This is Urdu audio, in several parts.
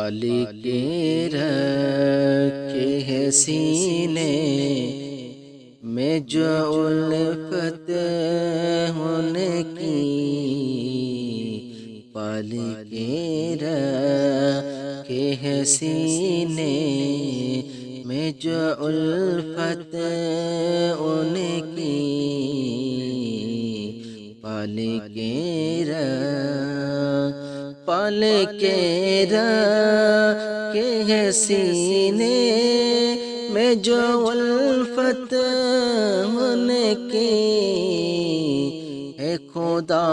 پال کے رکھے ہے سینے میں جو الفت ہونے کی، پال کے رکھے ہے سینے میں جو الفت ہونے کی، پال کے رکھے ہے سینے میں جو الفت ہونے کی، ہے خدا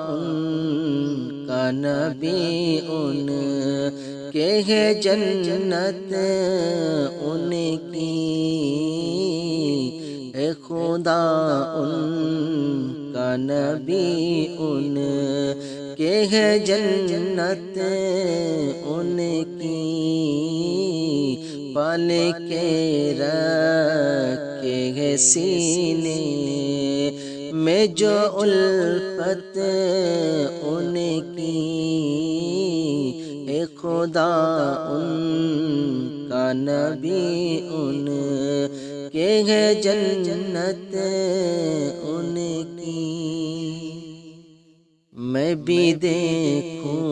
ان کا نبی ان کے ہے جنت ان کی، ہے خدا ان کا نبی ان کہ ہے جنت ان کی، پال کے رکھے ہے سینے میں جو الفت ان کی، اے خدا ان کا نبی ان کہ ہے جنت ان کی۔ میں بھی دیکھوں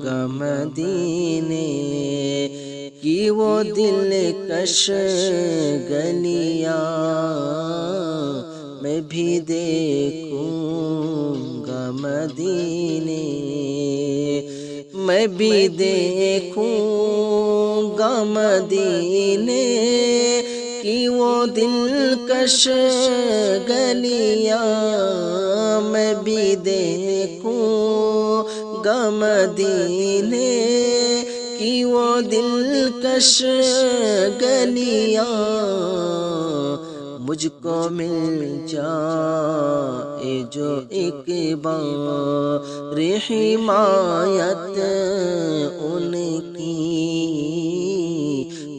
گا مدینے کی وہ دلکش گلیاں، میں بھی دیکھوں گا مدینے، میں بھی دیکھوں گا مدینے کی وہ دلکش گلیاں، میں بھی دیکھوں گا مدینے کی وہ دلکش گلیاں، مجھ کو مل جائے جو ایک بار حمایت ان کی،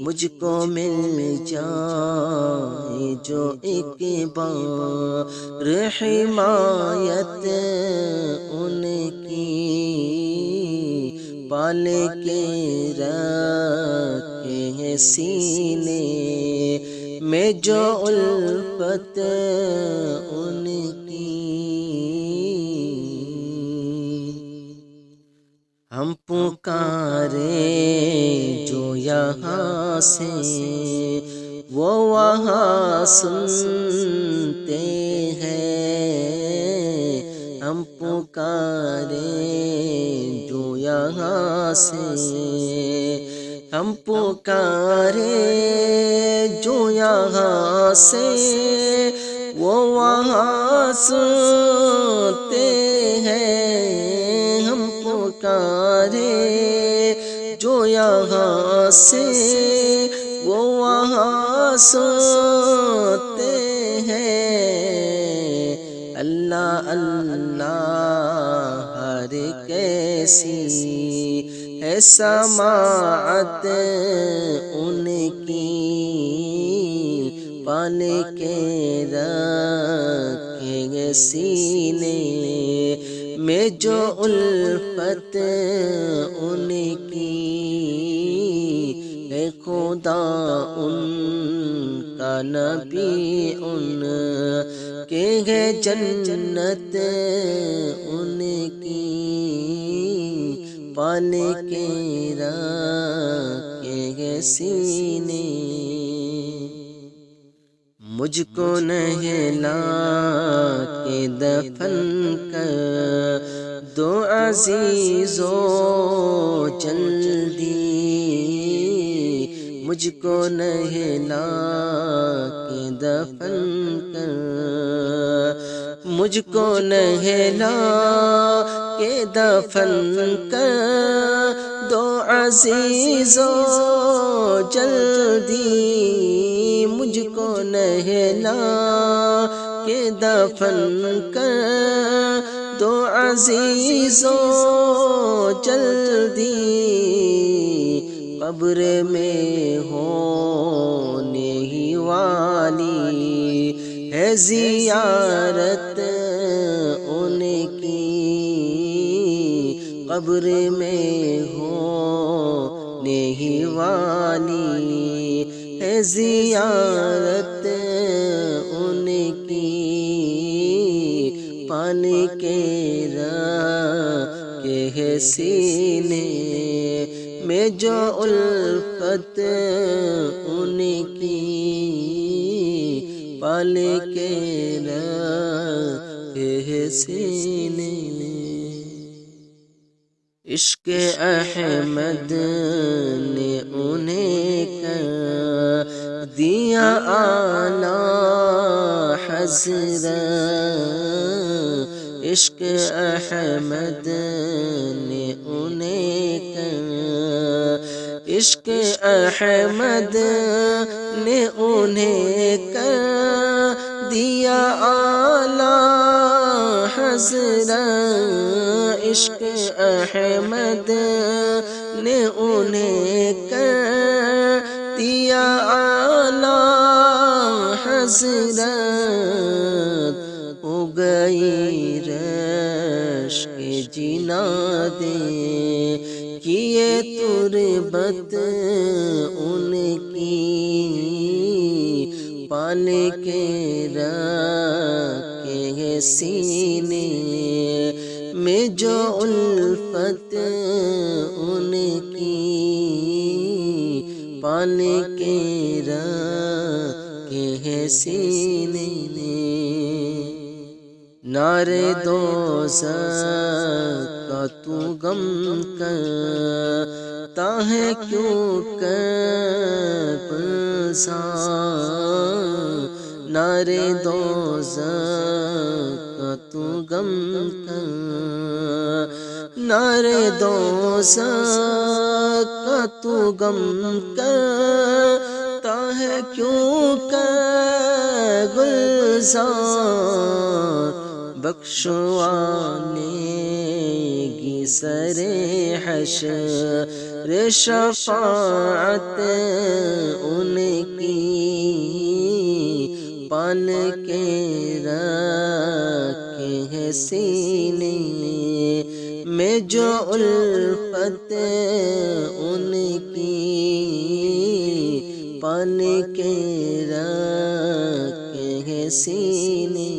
مجھ کو مل جائے جو ایک بار حمایت ان کی، پال کے رکھے ہے سینے میں جو الفت ان کی۔ ہم پکارے جو یہاں سے وہ وہاں سنتے ہیں، ہم پکارے جو یہاں سے، ہم پکارے جو یہاں سے وہ وہاں سنتے ہیں، ہم پکارے جو یہاں سے وہ وہاں سنتے ہیں، اللہ اللہ ہر کیسی ہے سماعت ان کی، پال کے رکھے سینے میں جو الفت ان کی، ہے خدا ان کا نبی ان کہ ہے جنت ان کی، پال کے رکھے سینے مجھ کو نہلا کے دفن کر دو عزیزو جلدی، مجھ کو نہلا کے دفن کر، مجھ کو نہلا کے دفن کر دو عزیزو جلدی، مجھ کو نہلا کے دفن کر دو عزیزو جلدی، قبر میں ہونے ہی والی ہے زیارت ان کی، قبر میں ہونے ہی والی ہے زیارت ان کی، پان کے رکھے سینے میں جو الفت ان کی، پال کے رکھے سینے میں۔ عشق احمد نے انہیں کر دیا اعلیٰ حضرت، عشق احمد نے انہیں کر، عشق احمد نے انہیں کر دیا اعلیٰ حضرت، عشق احمد نے انہیں کر دیا اعلیٰ حضرت، ہو گئی رشک جنادیں کیے تربت ان کی، پال کے رکھے سینے میں جو الفت ان کی، پال کے رکھے سینے میں۔ نعرے دوزخ کا تو غم کرتا ہے کیوں کربزار، نعرے دوزخ کا تو غم کر، نعرے دوزخ کا تو غم کرتا ہے کیوں کرگزار، بخشوانے گی سر حشر شفاعت ان کی، پال کے رکھے سینے میں جو الفت ان کی، پال کے رکھے سینے